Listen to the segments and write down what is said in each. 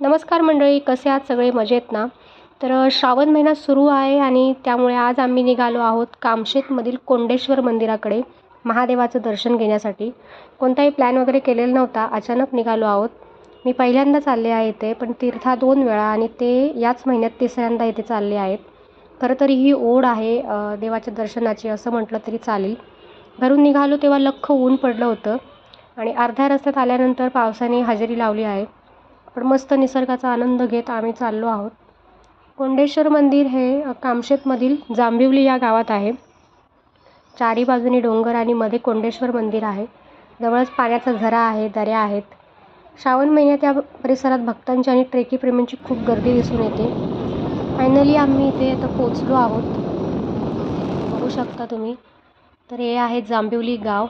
नमस्कार मंडळी, कसे आहात सगळे? मजेत ना? तर श्रावण महिना सुरू आहे आणि त्यामुळे आज आम्ही निघालो आहोत कामशेतमधील कोंडेश्वर मंदिराकडे महादेवाचं दर्शन घेण्यासाठी. कोणताही प्लॅन वगैरे केलेला नव्हता, अचानक निघालो आहोत. मी पहिल्यांदा चालले आहे इथे, पण तीर्था 2 वेळा आणि ते याच महिन्यात तिसऱ्यांदा इथे चालले आहेत. खरं तर ही ओढ आहे देवाच्या दर्शनाची असं म्हटलं तरी चालेल. घरून निघालो तेव्हा लख्ख ऊन पडलं होतं आणि अर्ध्या रस्त्यात आल्यानंतर पावसाने हजेरी लावली आहे. पण मस्त निसर्गाचा आनंद घेत आम्ही चाललो आहोत. कोंडेश्वर मंदिर हे कामशेतमधील जांभिवली या गावात आहे. चारी बाजूनी डोंगर आणि मध्ये कोंडेश्वर मंदिर आहे. जवळच पाण्याचा झरा आहे, दऱ्या आहेत. श्रावण महिन्यात या परिसरात भक्तांची आणि ट्रेकी प्रेमींची खूप गर्दी दिसून येते. फायनली आम्ही इथे आता पोचलो आहोत, बघू शकता तुम्ही. तर हे आहे जांभिवली गाव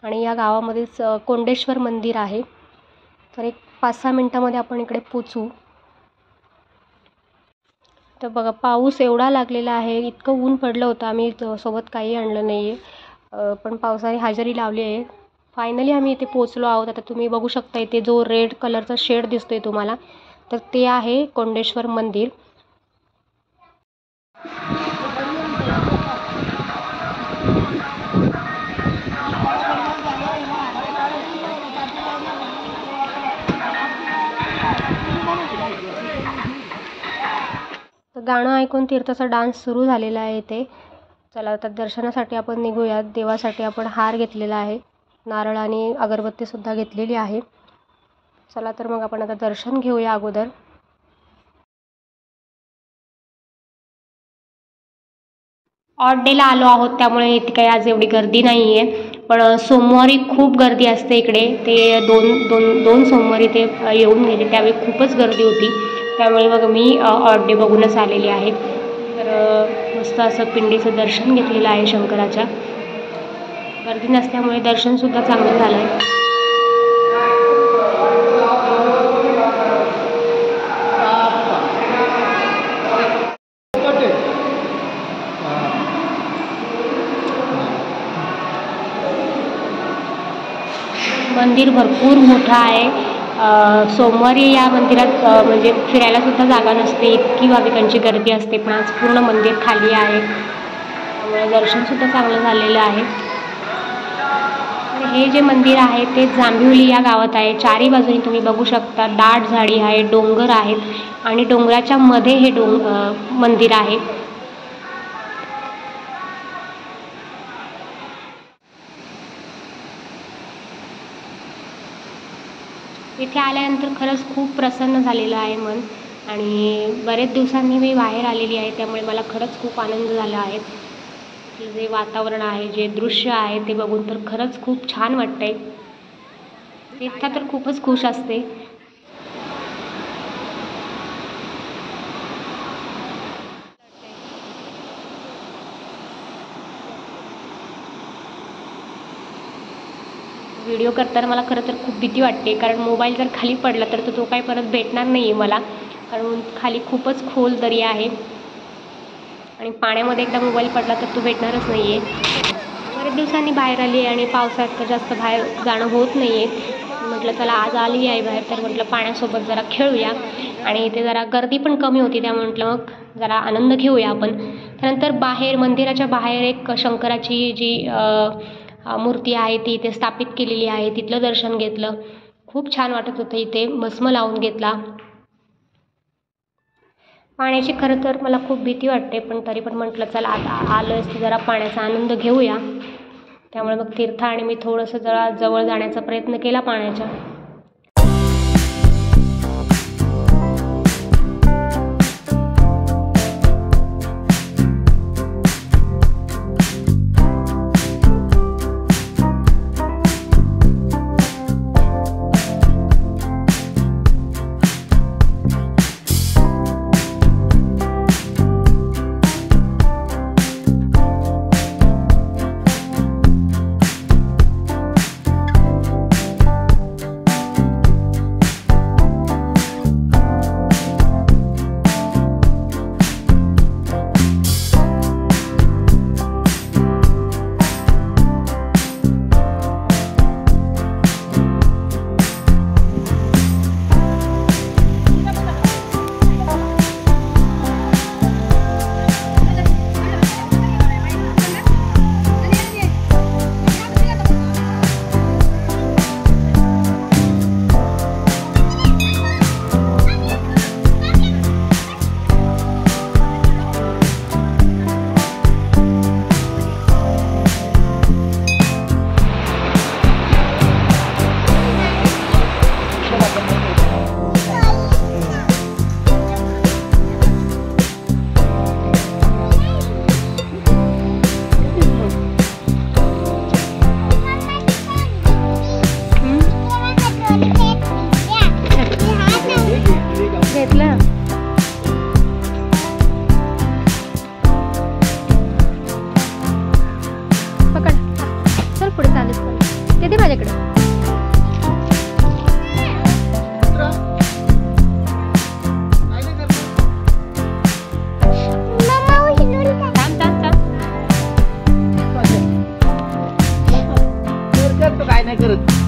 आणि या गावामध्येच कोंडेश्वर मंदिर आहे. तर एक 5-6 मिनटामध्ये आपण इकडे पोचू. तर बघा, पाऊस एवढा लागलेला आहे, इतकं ऊन पडलं होतं. आम्ही सोबत काही आणलं नाही आहे, पण पावसाने हजेरी लावली आहे. फायनली आम्ही इथे पोचलो आहोत. आता तुम्ही बघू शकता इथे जो रेड कलरचा शेड दिसतोय तुम्हाला, तर ते आहे कोंडेश्वर मंदिर. तर गाणं ऐकून तीर्थाचा डान्स सुरू झालेला आहे इथे. चला आता दर्शनासाठी आपण निघूयात. देवासाठी आपण हार घेतलेला आहे, नारळ आणि अगरबत्तीसुद्धा घेतलेली आहे. चला तर मग आपण आता दर्शन घेऊया अगोदर. ऑड डेला आलो आहोत, त्यामुळे इथे काही आज एवढी गर्दी नाही आहे. पण सोमवारी खूप गर्दी असते इकडे. ते दोन सोमवारी ते येऊन गेले, त्यावेळी खूपच गर्दी होती. त्यामुळे मग मी ऑड डे बघूनच आलेली आहे. तर मस्त असं पिंडीचं दर्शन घेतलेलं आहे शंकराच्या. गर्दी नसल्यामुळे दर्शनसुद्धा चांगलं झालं आहे. मंदिर भरपूर मोठं आहे. सोमवारी या मंदिरात म्हणजे फिरायलासुद्धा जागा नसते, इतकी भाविकांची गर्दी असते. पण आज पूर्ण मंदिर खाली आहे, त्यामुळे दर्शनसुद्धा चांगलं झालेलं आहे. हे जे मंदिर आहे ते जांभिवली या गावात आहे. चारी बाजूनी तुम्ही बघू शकता दाट झाडी आहे, डोंगर आहेत आणि डोंगराच्या मध्ये हे मंदिर आहे. इथे आल्यानंतर खरंच खूप प्रसन्न झालेलं आहे मन आणि बरेच दिवसांनी मी बाहेर आलेली आहे, त्यामुळे मला खरंच खूप आनंद झाला आहे. जे वातावरण आहे, जे दृश्य आहे ते बघून तर खरंच खूप छान वाटतंय. तीर्था तर खूपच खुश असते. व्हिडिओ करताना मला खरं तर खूप भीती वाटते, कारण मोबाईल जर खाली पडला तर तो काही परत भेटणार नाही आहे मला, कारण खाली खूपच खोल दरी आहे आणि पाण्यामध्ये एकदा मोबाईल पडला तर तो भेटणारच नाही आहे. बरेच दिवसांनी बाहेर आली आणि पावसाळ्यात तर जास्त बाहेर जाणं होत नाही आहे. म्हटलं चला आज आली आहे बाहेर, तर म्हटलं पाण्यासोबत जरा खेळूया आणि इथे जरा गर्दी पण कमी होती, त्यामुळे म्हटलं मग जरा आनंद घेऊया आपण. त्यानंतर बाहेर मंदिराच्या बाहेर एक शंकराची जी मूर्ती आहे ती इथे स्थापित केलेली आहे, तिथलं दर्शन घेतलं. खूप छान वाटत होतं. इथे भस्म लावून घेतला. पाण्याची खरं तर मला खूप भीती वाटते, पण तरी पण म्हटलं चला आता आलोयच तर जरा पाण्याचा आनंद घेऊया. त्यामुळे मग तीर्था आणि मी थोडंसं जरा जवळ जाण्याचा प्रयत्न केला पाण्याच्या. नाही करत.